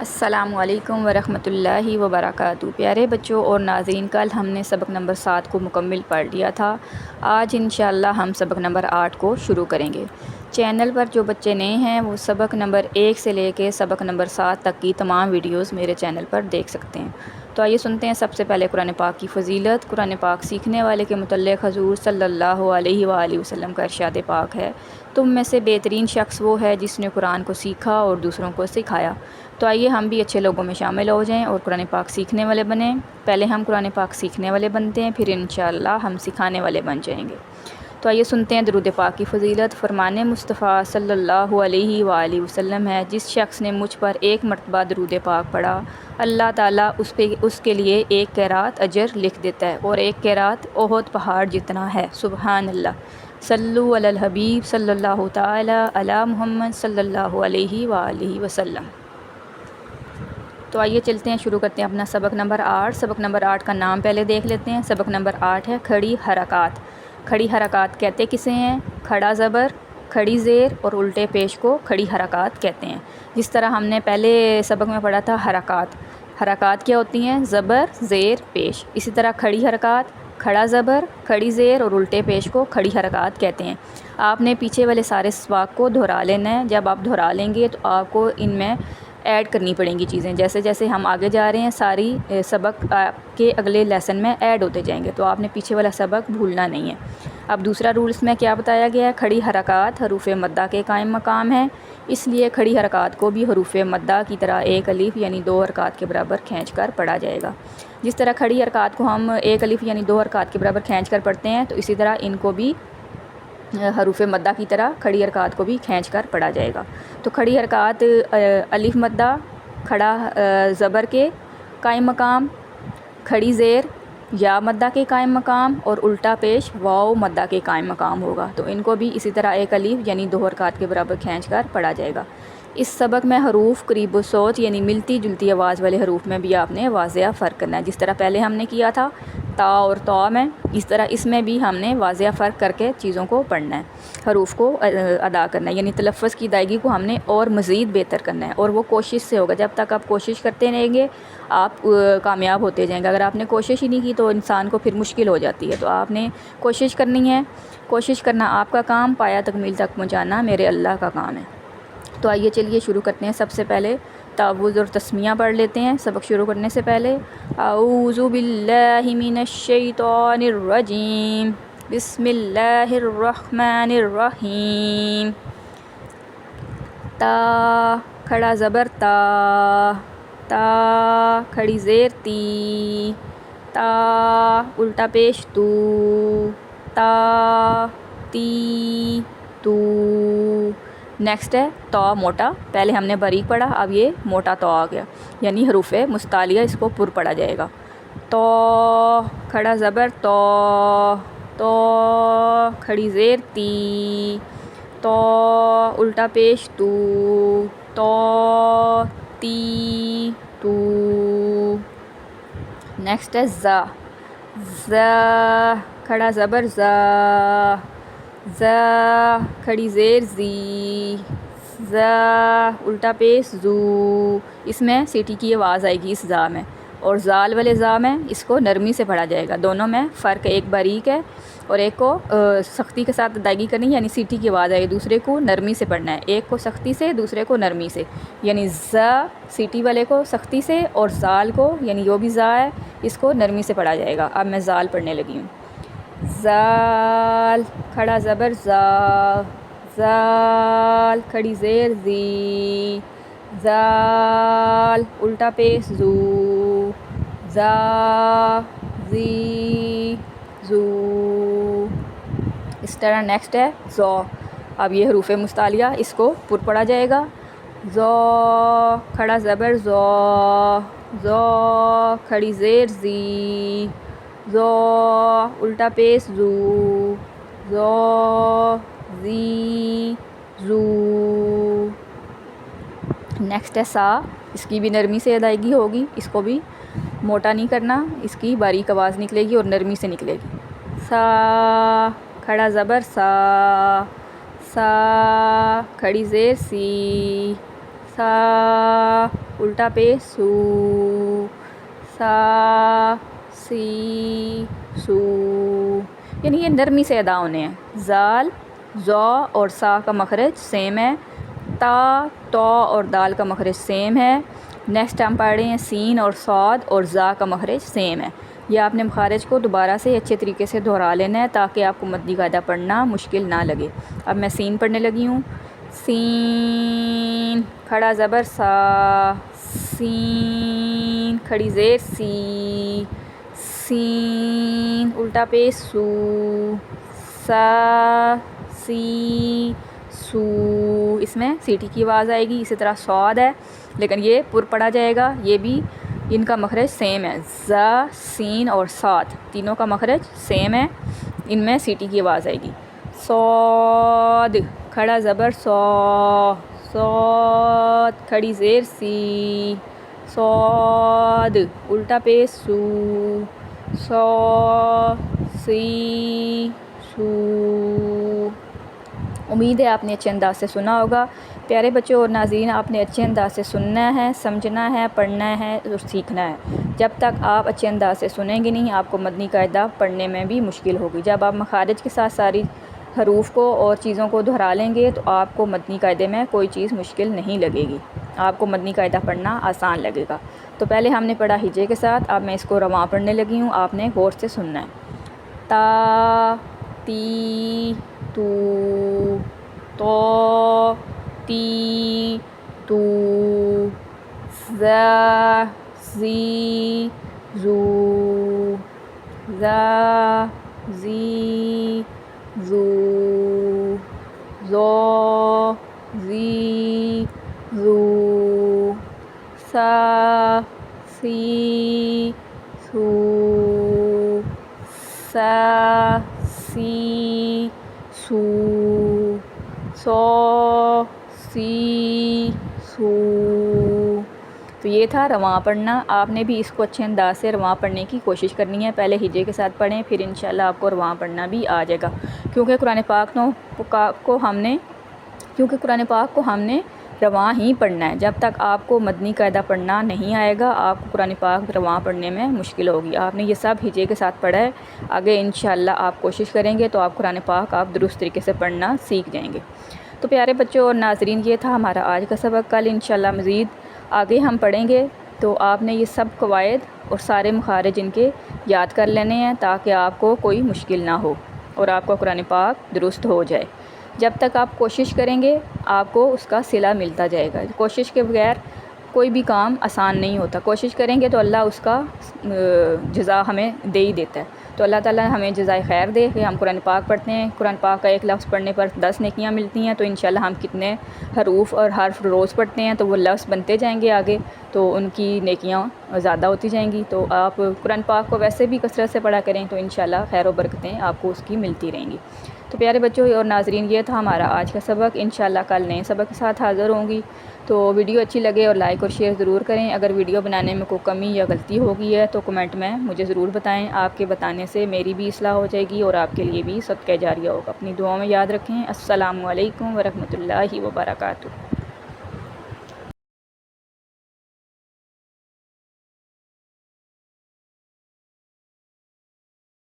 السلام علیکم ورحمۃ اللہ وبرکاتہ۔ پیارے بچوں اور ناظرین، کل ہم نے سبق نمبر 7 کو مکمل پڑھ لیا تھا۔ آج انشاءاللہ ہم سبق نمبر 8 کو شروع کریں گے۔ چینل پر جو بچے نئے ہیں وہ سبق نمبر 1 سے لے کے سبق نمبر 7 تک کی تمام ویڈیوز میرے چینل پر دیکھ سکتے ہیں۔ تو آئیے سنتے ہیں سب سے پہلے قرآن پاک کی فضیلت۔ قرآن پاک سیکھنے والے کے متعلق حضور صلی اللہ علیہ وآلہ وسلم کا ارشاد پاک ہے، تم میں سے بہترین شخص وہ ہے جس نے قرآن کو سیکھا اور دوسروں کو سکھایا۔ تو آئیے ہم بھی اچھے لوگوں میں شامل ہو جائیں اور قرآن پاک سیکھنے والے بنیں۔ پہلے ہم قرآن پاک سیکھنے والے بنتے ہیں، پھر انشاءاللہ ہم سکھانے والے بن جائیں گے۔ تو آئیے سنتے ہیں درود پاک کی فضیلت۔ فرمان مصطفیٰ صلی اللہ علیہ وآلہ وسلم ہے، جس شخص نے مجھ پر ایک مرتبہ درود پاک پڑھا، اللہ تعالیٰ اس کے لیے ایک قرات اجر لکھ دیتا ہے، اور ایک قرات احد پہاڑ جتنا ہے۔ سبحان اللہ۔ صلو علی الحبیب صلی اللہ تعالی علی محمد صلی اللہ علیہ وآلہ وسلم۔ تو آئیے چلتے ہیں، شروع کرتے ہیں اپنا سبق نمبر 8۔ سبق نمبر 8 کا نام پہلے دیکھ لیتے ہیں۔ سبق نمبر 8 ہے کھڑی حرکات۔ کھڑی حرکات کہتے کسے ہیں؟ کھڑا زبر، کھڑی زیر اور الٹے پیش کو کھڑی حرکات کہتے ہیں۔ جس طرح ہم نے پہلے سبق میں پڑھا تھا حرکات۔ حرکات کیا ہوتی ہیں؟ زبر، زیر، پیش۔ اسی طرح کھڑی حرکات کھڑا زبر، کھڑی زیر اور الٹے پیش کو کھڑی حرکات کہتے ہیں۔ آپ نے پیچھے والے سارے سباق کو دہرا لینا ہے۔ جب آپ دہرا لیں گے تو آپ کو ان میں ایڈ کرنی پڑیں گی چیزیں، جیسے جیسے ہم آگے جا رہے ہیں ساری سبق کے اگلے لیسن میں ایڈ ہوتے جائیں گے، تو آپ نے پیچھے والا سبق بھولنا نہیں ہے۔ اب دوسرا رول اس میں کیا بتایا گیا ہے؟ کھڑی حرکات حروف مدہ کے قائم مقام ہیں، اس لیے کھڑی حرکات کو بھی حروف مدہ کی طرح ایک الف یعنی 2 حرکات کے برابر کھینچ کر پڑھا جائے گا۔ جس طرح کھڑی حرکات کو ہم ایک الف یعنی 2 حرکات کے برابر کھینچ کر پڑھتے ہیں، تو اسی طرح ان کو بھی حروف مدہ کی طرح کھڑی حرکات کو بھی کھینچ کر پڑھا جائے گا۔ تو کھڑی حرکات الف مدہ، کھڑا زبر کے قائم مقام، کھڑی زیر یا مدہ کے قائم مقام اور الٹا پیش واو مدہ کے قائم مقام ہوگا، تو ان کو بھی اسی طرح ایک الف یعنی 2 حرکات کے برابر کھینچ کر پڑھا جائے گا۔ اس سبق میں حروف قریب و سوچ یعنی ملتی جلتی آواز والے حروف میں بھی آپ نے واضح فرق کرنا ہے۔ جس طرح پہلے ہم نے کیا تھا تا اور طا میں، اس طرح اس میں بھی ہم نے واضح فرق کر کے چیزوں کو پڑھنا ہے، حروف کو ادا کرنا ہے، یعنی تلفظ کی ادائیگی کو ہم نے اور مزید بہتر کرنا ہے، اور وہ کوشش سے ہوگا۔ جب تک آپ کوشش کرتے رہیں گے آپ کامیاب ہوتے جائیں گے۔ اگر آپ نے کوشش ہی نہیں کی تو انسان کو پھر مشکل ہو جاتی ہے، تو آپ نے کوشش کرنی ہے۔ کوشش کرنا آپ کا کام، پایا تکمیل تک پہنچانا میرے اللہ کا کام ہے۔ تو آئیے چلیے شروع کرتے ہیں۔ سب سے پہلے تعوذ اور تسمیہ پڑھ لیتے ہیں سبق شروع کرنے سے پہلے۔ اعوذ باللہ من الشیطان الرجیم، بسم اللہ الرحمن الرحیم۔ تا کھڑا زبر تا، تا کھڑی زیر تی، تا الٹا پیش تو، تا تی تو۔ نیکسٹ ہے تا موٹا، پہلے ہم نے باریک پڑھا، اب یہ موٹا تا آ گیا، یعنی حروف مستعلیہ اس کو پر پڑھا جائے گا۔ تو کھڑا زبر تو، تو کھڑی زیر تی، تو الٹا پیش تو، تو تی تو۔ نیکسٹ ہے زا، زا کھڑا زبر زا، زا کھڑی زیر زی، زا الٹا پیش زو۔ اس میں سیٹی کی آواز آئے گی اس زا میں، اور زال والے زا میں اس کو نرمی سے پڑھا جائے گا۔ دونوں میں فرق، ایک باریک ہے اور ایک کو سختی کے ساتھ ادائیگی کرنی ہے، یعنی سیٹی کی آواز آئے گی، دوسرے کو نرمی سے پڑھنا ہے، ایک کو سختی سے دوسرے کو نرمی سے، یعنی زا سیٹی والے کو سختی سے اور زال کو یعنی جو بھی زا ہے اس کو نرمی سے پڑھا جائے گا۔ اب میں زال پڑھنے لگی ہوں۔ زال کھڑا زبر زا، زال کھڑی زیر زی، زال الٹا پیش زو، زا زی زو۔ اس طرح نیکسٹ ہے زو، اب یہ حروف مستعلیہ اس کو پر پڑھا جائے گا۔ زو کھڑا زبر زو، زو کھڑی زیر زی، زو الٹا پیش زو، زو زی زو۔ نیکسٹ ہے سا، اس کی بھی نرمی سے ادائیگی ہوگی، اس کو بھی موٹا نہیں کرنا، اس کی باریک آواز نکلے گی اور نرمی سے نکلے گی۔ سا کھڑا زبر سا، سا کھڑی زیر سی، سا الٹا پہ سو، سا سی سو، یعنی یہ نرمی سے ادا ہونے ہیں. زال زو اور سا کا مخرج سیم ہے. تا تو اور دال کا مخرج سیم ہے. نیکسٹ ہم پڑھ رہے ہیں سین اور صاد اور زا کا مخرج سیم ہے. یہ آپ نے مخارج کو دوبارہ سے اچھے طریقے سے دہرا لینا ہے تاکہ آپ کو مدنی قاعدہ پڑھنا مشکل نہ لگے. اب میں سین پڑھنے لگی ہوں. سین کھڑا زبر سا، سین کھڑی زیر سی، سین الٹا پہ سو، سا سی سو. اس میں سیٹی کی آواز آئے گی. اسی طرح صاد ہے لیکن یہ پر پڑھا جائے گا. یہ بھی ان کا مخرج سیم ہے. زا سین اور صاد تینوں کا مخرج سیم ہے. ان میں سیٹی کی آواز آئے گی. صاد کھڑا زبر سو، صاد کھڑی زیر سی، صاد الٹا پہ سو، سو سی سو. امید ہے آپ نے اچھے انداز سے سنا ہوگا. پیارے بچوں اور ناظرین، آپ نے اچھے انداز سے سننا ہے، سمجھنا ہے، پڑھنا ہے اور سیکھنا ہے. جب تک آپ اچھے انداز سے سنیں گے نہیں، آپ کو مدنی قاعدہ پڑھنے میں بھی مشکل ہوگی. جب آپ مخارج کے ساتھ ساری حروف کو اور چیزوں کو دہرا لیں گے تو آپ کو مدنی قاعدے میں کوئی چیز مشکل نہیں لگے گی. آپ کو مدنی قاعدہ پڑھنا آسان لگے گا. تو پہلے ہم نے پڑھا ہجے کے ساتھ. اب میں اس کو رواں پڑھنے لگی ہوں. آپ نے غور سے سننا ہے. تا تی تو، تو تی تو، زا زی زو، زا زی زو، زو زی زو، سا سی سو، سا سی سو، سو سی سو. تو یہ تھا رواں پڑھنا. آپ نے بھی اس کو اچھے انداز سے رواں پڑھنے کی کوشش کرنی ہے. پہلے ہجے کے ساتھ پڑھیں، پھر انشاءاللہ آپ کو رواں پڑھنا بھی آ جائے گا. کیونکہ قرآن پاک کو ہم نے رواں ہی پڑھنا ہے. جب تک آپ کو مدنی قاعدہ پڑھنا نہیں آئے گا، آپ کو قرآن پاک رواں پڑھنے میں مشکل ہوگی. آپ نے یہ سب ہجے کے ساتھ پڑھا ہے. آگے انشاءاللہ آپ کوشش کریں گے تو آپ قرآن پاک آپ درست طریقے سے پڑھنا سیکھ جائیں گے. تو پیارے بچوں اور ناظرین، یہ تھا ہمارا آج کا سبق. کل انشاءاللہ مزید آگے ہم پڑھیں گے. تو آپ نے یہ سب قواعد اور سارے مخارج ان کے یاد کر لینے ہیں تاکہ آپ کو کوئی مشکل نہ ہو اور آپ کو قرآن پاک درست ہو جائے. جب تک آپ کوشش کریں گے آپ کو اس کا صلہ ملتا جائے گا. کوشش کے بغیر کوئی بھی کام آسان نہیں ہوتا. کوشش کریں گے تو اللہ اس کا جزا ہمیں دے ہی دیتا ہے. تو اللہ تعالیٰ ہمیں جزائے خیر دے کہ ہم قرآن پاک پڑھتے ہیں. قرآن پاک کا ایک لفظ پڑھنے پر 10 نیکیاں ملتی ہیں. تو انشاءاللہ ہم کتنے حروف اور حرف روز پڑھتے ہیں تو وہ لفظ بنتے جائیں گے آگے، تو ان کی نیکیاں زیادہ ہوتی جائیں گی. تو آپ قرآن پاک کو ویسے بھی کثرت سے پڑھا کریں تو انشاءاللہ خیر و برکتیں آپ کو اس کی ملتی رہیں گی. تو پیارے بچوں اور ناظرین، یہ تھا ہمارا آج کا سبق. انشاءاللہ کل نئے سبق کے ساتھ حاضر ہوں گی. تو ویڈیو اچھی لگے اور لائک اور شیئر ضرور کریں. اگر ویڈیو بنانے میں کوئی کمی یا غلطی ہو گئی ہے تو کمنٹ میں مجھے ضرور بتائیں. آپ کے بتانے سے میری بھی اصلاح ہو جائے گی اور آپ کے لیے بھی صدقہ جاریہ ہوگا. اپنی دعاؤں میں یاد رکھیں. السلام علیکم ورحمۃ اللہ وبرکاتہ.